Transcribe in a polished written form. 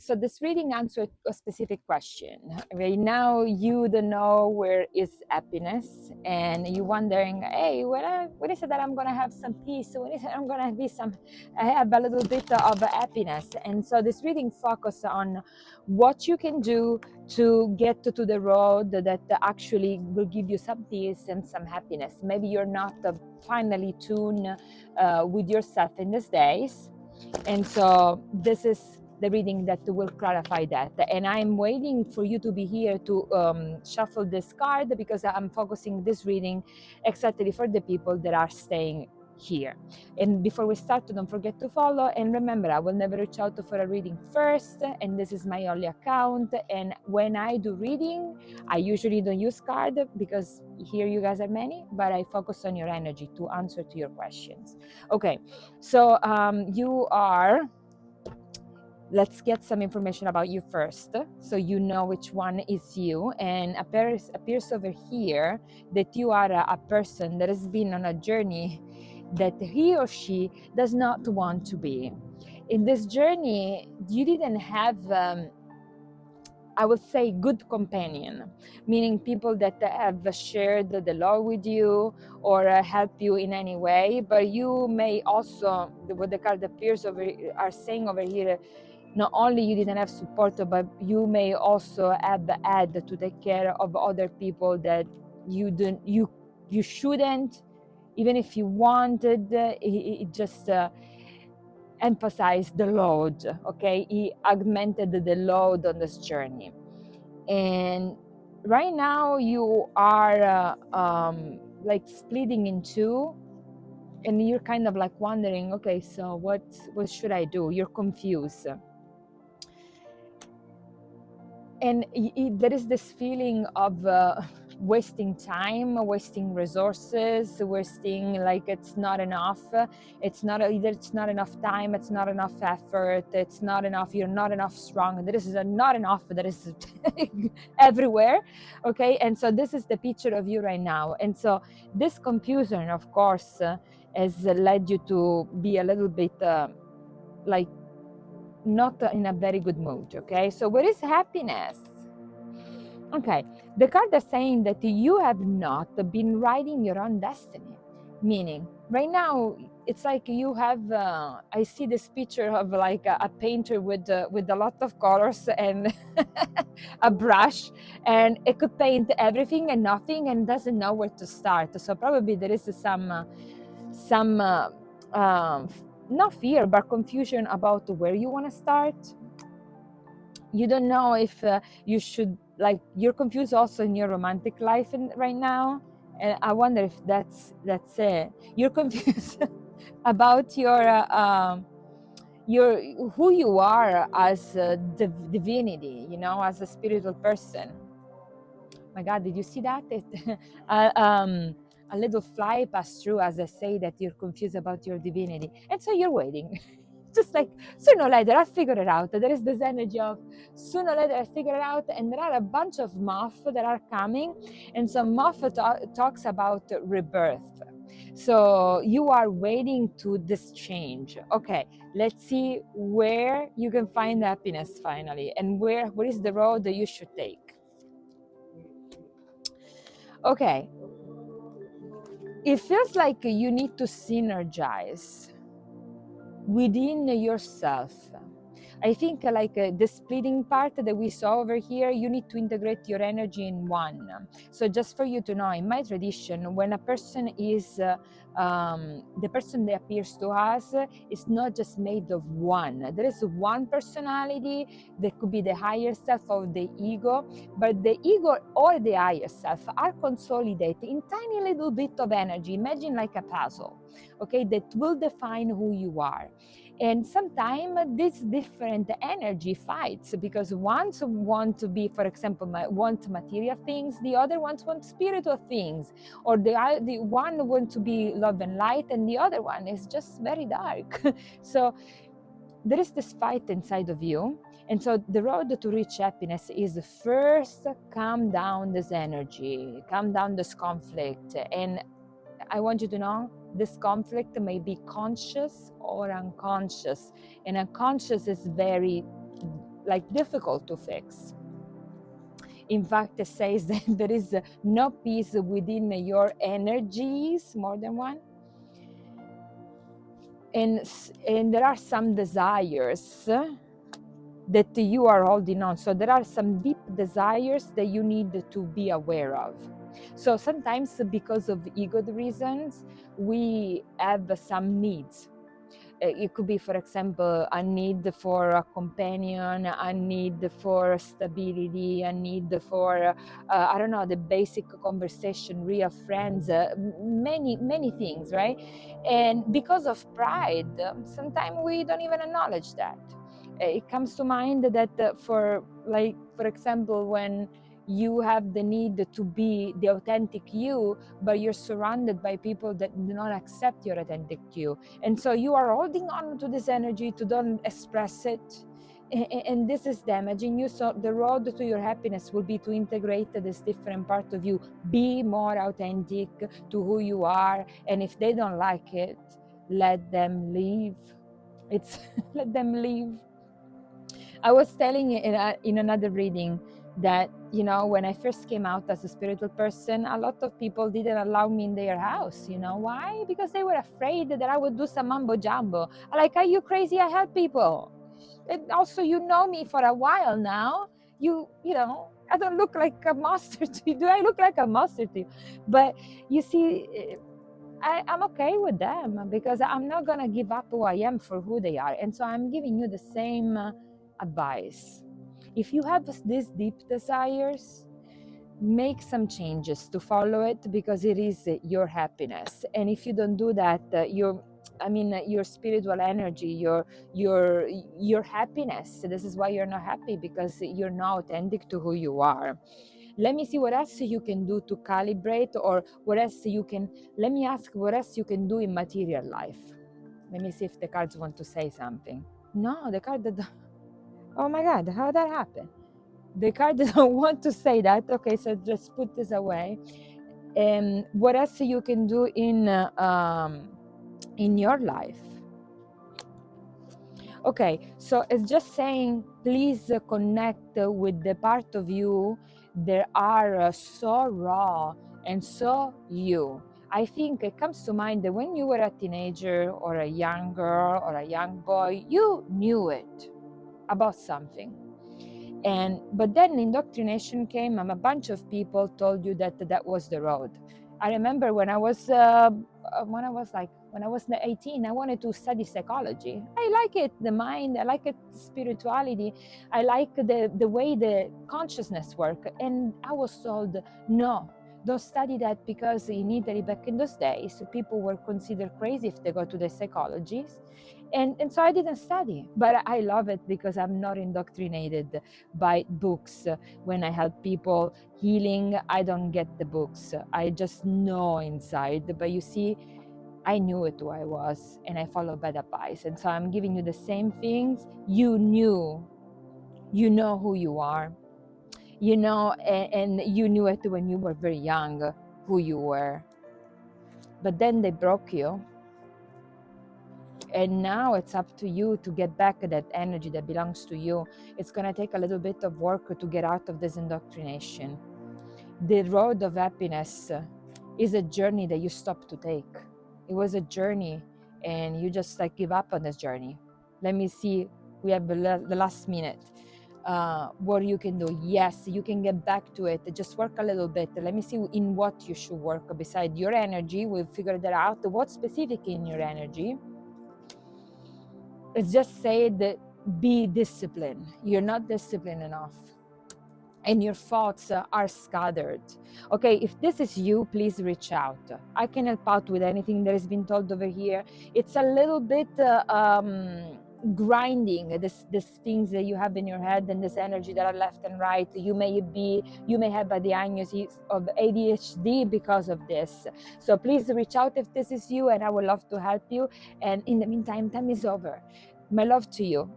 so this reading answers a specific question. Right now, you don't know where is happiness, and you're wondering, hey, when is it that I'm gonna have some peace? When is it I'm gonna be I have a little bit of happiness? And so this reading focus on what you can do to get to the road that actually will give you some peace and some happiness. Maybe you're not finally tuned with yourself in these days, and so this is the reading that will clarify that. And I'm waiting for you to be here to shuffle this card, because I'm focusing this reading exactly for the people that are staying here. And before we start, don't forget to follow. And remember, I will never reach out for a reading first, and this is my only account. And when I do reading, I usually don't use card, because here you guys are many, but I focus on your energy to answer to your questions. Okay, so you are, let's get some information about you first, so you know which one is you. And appears over here that you are a person that has been on a journey that he or she does not want to be. In this journey, you didn't have I would say good companion, meaning people that have shared the law with you or help you in any way. But you may also, what the card appears over are saying over here, not only you didn't have support, but you may also have had to take care of other people that you shouldn't, even if you wanted. It just emphasized the load. Okay, he augmented the load on this journey. And right now you are like splitting in two, and you're kind of like wondering, okay, so what should I do? You're confused. And there is this feeling of wasting time, wasting resources, wasting, like, it's not enough. It's not either, it's not enough time, it's not enough effort, it's not enough, you're not enough strong. There is a not enough that is everywhere. Okay, and so this is the picture of you right now. And so this confusion, of course, has led you to be a little bit like not in a very good mood. Okay, so where is happiness? Okay, the card is saying that you have not been writing your own destiny, meaning right now it's like you have I see this picture of like a painter with a lot of colors and a brush, and it could paint everything and nothing and doesn't know where to start. So probably there is some not fear but confusion about where you want to start. You don't know if you should, like, you're confused also in your romantic life right now. And I wonder if that's it. You're confused about your who you are as a divinity, as a spiritual person. My God, did you see that? A little fly passed through as I say that you're confused about your divinity. And so you're waiting. Just like, sooner or later, I'll figure it out. There is this energy of sooner or later, I'll figure it out. And there are a bunch of moths that are coming. And so moth talks about rebirth. So you are waiting to this change. Okay, let's see where you can find happiness finally. And where is the road that you should take. Okay, it feels like you need to synergize within yourself. I think like the splitting part that we saw over here, you need to integrate your energy in one. So just for you to know, in my tradition, when a person is, the person that appears to us is not just made of one. There is one personality that could be the higher self of the ego, but the ego or the higher self are consolidated in tiny little bit of energy. Imagine like a puzzle, okay, that will define who you are. And sometimes this different energy fights, because one want to be, for example, want material things, the other ones want spiritual things, or the one want to be love and light, and the other one is just very dark. So there is this fight inside of you. And so the road to reach happiness is first calm down this energy, calm down this conflict. And I want you to know this conflict may be conscious or unconscious. And unconscious is very like difficult to fix. In fact, it says that there is no peace within your energies, more than one. And there are some desires that you are holding on. So there are some deep desires that you need to be aware of. So sometimes because of ego reasons, we have some needs. It could be, for example, a need for a companion, a need for stability, a need for, I don't know, the basic conversation, real friends, many things, right? And because of pride, sometimes we don't even acknowledge that. It comes to mind that for example, when you have the need to be the authentic you, but you're surrounded by people that do not accept your authentic you, and so you are holding on to this energy to don't express it, and this is damaging you. So the road to your happiness will be to integrate this different part of you, be more authentic to who you are, and if they don't like it, let them leave. It's let them leave. I was telling you in another reading that, you know, when I first came out as a spiritual person, a lot of people didn't allow me in their house. You know why? Because they were afraid that I would do some mumbo jumbo. Like, are you crazy? I help people. And also, you know me for a while now. You know, I don't look like a monster to you. Do I look like a monster to you? But you see, I'm okay with them because I'm not going to give up who I am for who they are. And so I'm giving you the same advice. If you have these deep desires, make some changes to follow it, because it is your happiness. And if you don't do that, your spiritual energy, your happiness, this is why you're not happy, because you're not authentic to who you are. Let me see what else you can do to calibrate, or what else you can, let me ask what else you can do in material life. Let me see if the cards want to say something. No, the card, oh my God, how that happened? The card doesn't want to say that. Okay, so just put this away. And what else you can do in your life? Okay, so it's just saying, please connect with the part of you that are so raw and so you. I think it comes to mind that when you were a teenager or a young girl or a young boy, you knew it about something. But then indoctrination came, and a bunch of people told you that that was the road. I remember when I was 18, I wanted to study psychology. I like it, the mind, I like it, spirituality, I like the way the consciousness work. And I was told, no, don't study that, because in Italy back in those days, people were considered crazy if they go to the psychologist. And so I didn't study, but I love it because I'm not indoctrinated by books. When I help people healing, I don't get the books. I just know inside. But you see, I knew it who I was, and I followed bad advice. And so I'm giving you the same things. You know who you are, and you knew it when you were very young, who you were. But then they broke you. And now it's up to you to get back that energy that belongs to you. It's going to take a little bit of work to get out of this indoctrination. The road of happiness is a journey that you stop to take. It was a journey, and you just give up on this journey. Let me see, we have the last minute. What you can do. Yes, you can get back to it. Just work a little bit. Let me see in what you should work beside your energy. We'll figure that out. What's specific in your energy? It's just say that be disciplined. You're not disciplined enough, and your thoughts are scattered. Okay, if this is you, please reach out. I can help out with anything that has been told over here. It's a little bit grinding this things that you have in your head, and this energy that are left and right. You may have a diagnosis of ADHD because of this. So please reach out if this is you, and I would love to help you. And in the meantime, time is over. My love to you.